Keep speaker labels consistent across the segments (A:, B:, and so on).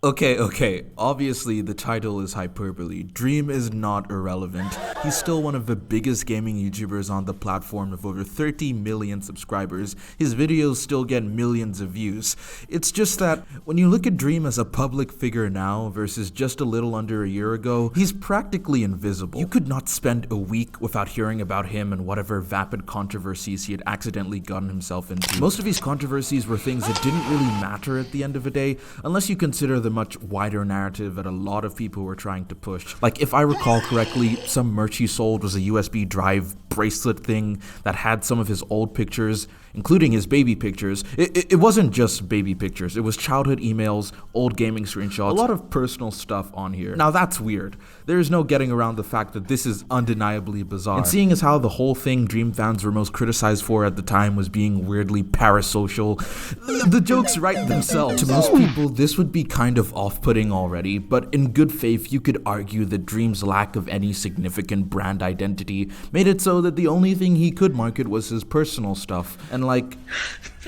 A: Okay. Obviously, the title is hyperbole. Dream is not irrelevant. He's still one of the biggest gaming YouTubers on the platform with over 30 million subscribers. His videos still get millions of views. It's just that when you look at Dream as a public figure now versus just a little under a year ago, he's practically invisible. You could not spend a week without hearing about him and whatever vapid controversies he had accidentally gotten himself into. Most of these controversies were things that didn't really matter at the end of the day, unless you consider the much wider narrative that a lot of people were trying to push. Like, if I recall correctly, some merch he sold was a USB drive bracelet thing that had some of his old pictures, including his baby pictures. It wasn't just baby pictures, it was childhood emails, old gaming screenshots, a lot of personal stuff on here. Now that's weird. There is no getting around the fact that this is undeniably bizarre. And seeing as how the whole thing Dream fans were most criticized for at the time was being weirdly parasocial, the jokes write themselves. To most people, this would be kind of off-putting already, but in good faith, you could argue that Dream's lack of any significant brand identity made it so that the only thing he could market was his personal stuff. And like,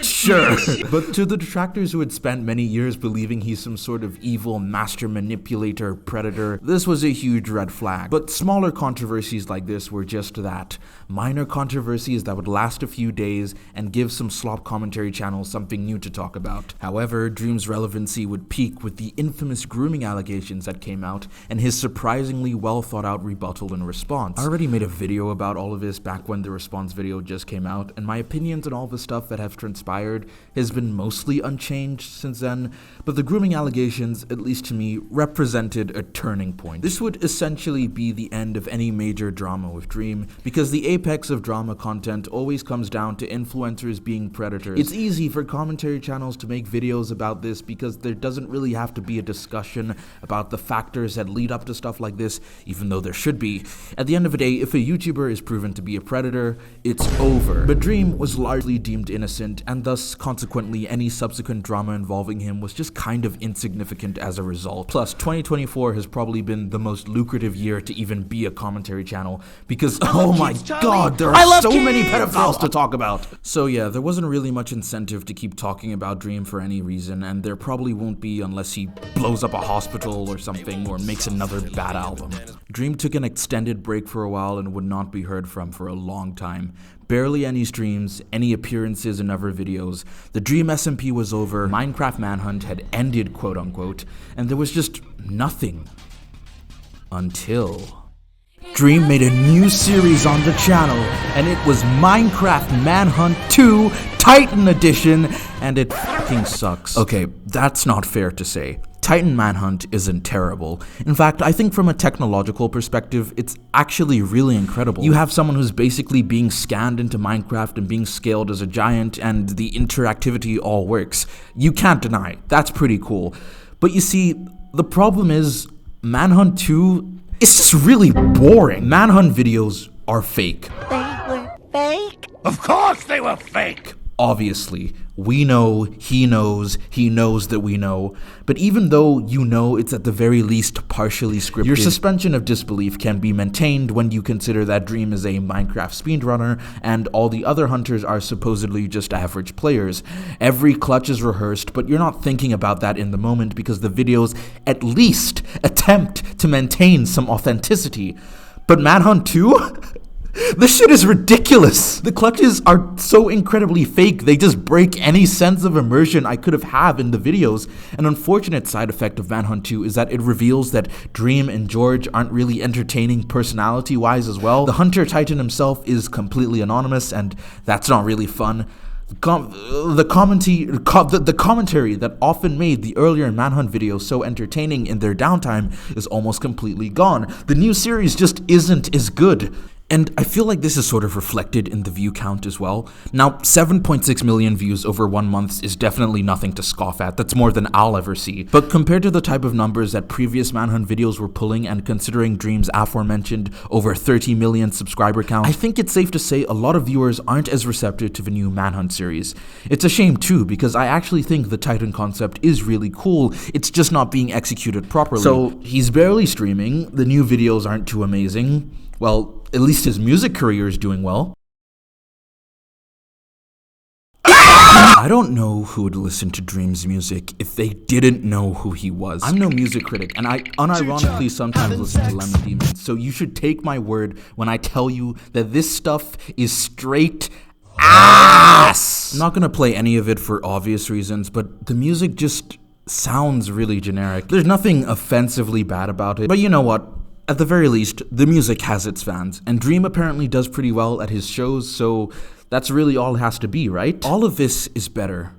A: sure. But to the detractors who had spent many years believing he's some sort of evil master manipulator predator, this was a huge red flag. But smaller controversies like this were just that. Minor controversies that would last a few days and give some slop commentary channels something new to talk about. However, Dream's relevancy would peak with the infamous grooming allegations that came out and his surprisingly well thought out rebuttal in response. I already made a video about all of this back when the response video just came out, and my opinions on all the stuff that have transpired has been mostly unchanged since then, but the grooming allegations, at least to me, represented a turning point. This would essentially be the end of any major drama with Dream, because the apex of drama content always comes down to influencers being predators. It's easy for commentary channels to make videos about this because there doesn't really have to be a discussion about the factors that lead up to stuff like this, even though there should be. At the end of the day, if a YouTuber is proven to be a predator, it's over. But Dream was largely deemed innocent, and thus, consequently, any subsequent drama involving him was just kind of insignificant as a result. Plus, 2024 has probably been the most lucrative year to even be a commentary channel, because oh my god, there are so many pedophiles to talk about! So yeah, there wasn't really much incentive to keep talking about Dream for any reason, and there probably won't be unless he blows up a hospital or something, or makes another bad album. Dream took an extended break for a while and would not be heard from for a long time. Barely any streams, any appearances in other videos. The Dream SMP was over, Minecraft Manhunt had ended, quote unquote, and there was just nothing. Until Dream made a new series on the channel, and it was Minecraft Manhunt 2 Titan Edition, and it fucking sucks. Okay, that's not fair to say. Titan Manhunt isn't terrible. In fact, I think from a technological perspective, it's actually really incredible. You have someone who's basically being scanned into Minecraft and being scaled as a giant, and the interactivity all works. You can't deny, that's pretty cool. But you see, the problem is, Manhunt 2, it's just really boring. Manhunt videos are fake.
B: They were fake?
C: Of course they were fake!
A: Obviously, we know he knows that we know, but even though you know it's at the very least partially scripted, your suspension of disbelief can be maintained when you consider that Dream is a Minecraft speedrunner and all the other hunters are supposedly just average players. Every clutch is rehearsed, but you're not thinking about that in the moment because the videos at least attempt to maintain some authenticity. But Manhunt 2? This shit is ridiculous. The clutches are so incredibly fake, they just break any sense of immersion I could have in the videos. An unfortunate side effect of Manhunt 2 is that it reveals that Dream and George aren't really entertaining personality-wise as well. The Hunter Titan himself is completely anonymous, and that's not really fun. The commentary that often made the earlier Manhunt videos so entertaining in their downtime is almost completely gone. The new series just isn't as good. And I feel like this is sort of reflected in the view count as well. Now, 7.6 million views over 1 month is definitely nothing to scoff at. That's more than I'll ever see. But compared to the type of numbers that previous Manhunt videos were pulling, and considering Dream's aforementioned over 30 million subscriber count, I think it's safe to say a lot of viewers aren't as receptive to the new Manhunt series. It's a shame too, because I actually think the Titan concept is really cool. It's just not being executed properly. So he's barely streaming, the new videos aren't too amazing. Well, at least his music career is doing well. I don't know who would listen to Dream's music if they didn't know who he was. I'm no music critic, and I unironically sometimes listen to Lemon Demon, so you should take my word when I tell you that this stuff is straight ass! I'm not gonna play any of it for obvious reasons, but the music just sounds really generic. There's nothing offensively bad about it, but you know what? At the very least, the music has its fans, and Dream apparently does pretty well at his shows, so that's really all it has to be, right? All of this is better,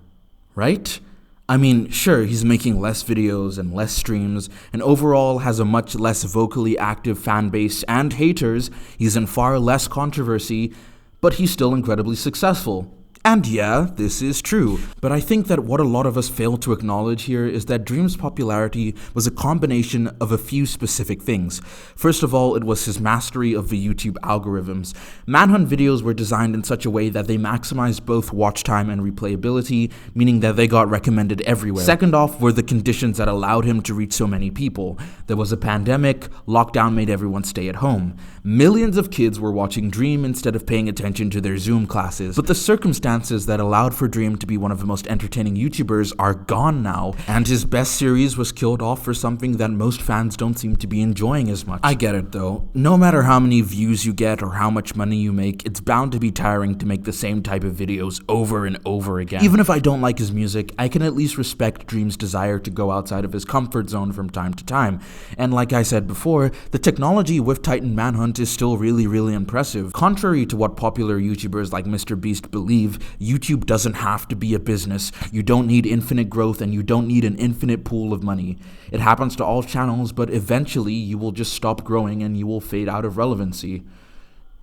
A: right? I mean, sure, he's making less videos and less streams, and overall has a much less vocally active fan base and haters. He's in far less controversy, but he's still incredibly successful. And yeah, this is true, but I think that what a lot of us fail to acknowledge here is that Dream's popularity was a combination of a few specific things. First of all, it was his mastery of the YouTube algorithms. Manhunt videos were designed in such a way that they maximized both watch time and replayability, meaning that they got recommended everywhere. Second off were the conditions that allowed him to reach so many people. There was a pandemic, lockdown made everyone stay at home. Millions of kids were watching Dream instead of paying attention to their Zoom classes, but the circumstances that allowed for Dream to be one of the most entertaining YouTubers are gone now, and his best series was killed off for something that most fans don't seem to be enjoying as much. I get it though. No matter how many views you get or how much money you make, it's bound to be tiring to make the same type of videos over and over again. Even if I don't like his music, I can at least respect Dream's desire to go outside of his comfort zone from time to time. And like I said before, the technology with Titan Manhunt is still really impressive. Contrary to what popular YouTubers like MrBeast believe, YouTube doesn't have to be a business. You don't need infinite growth and you don't need an infinite pool of money. It happens to all channels, but eventually you will just stop growing and you will fade out of relevancy.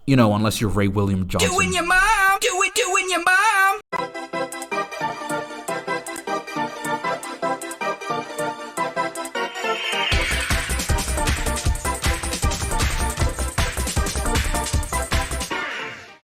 A: You know, unless you're Ray William Johnson.
D: Doing your mom! Doing your mom!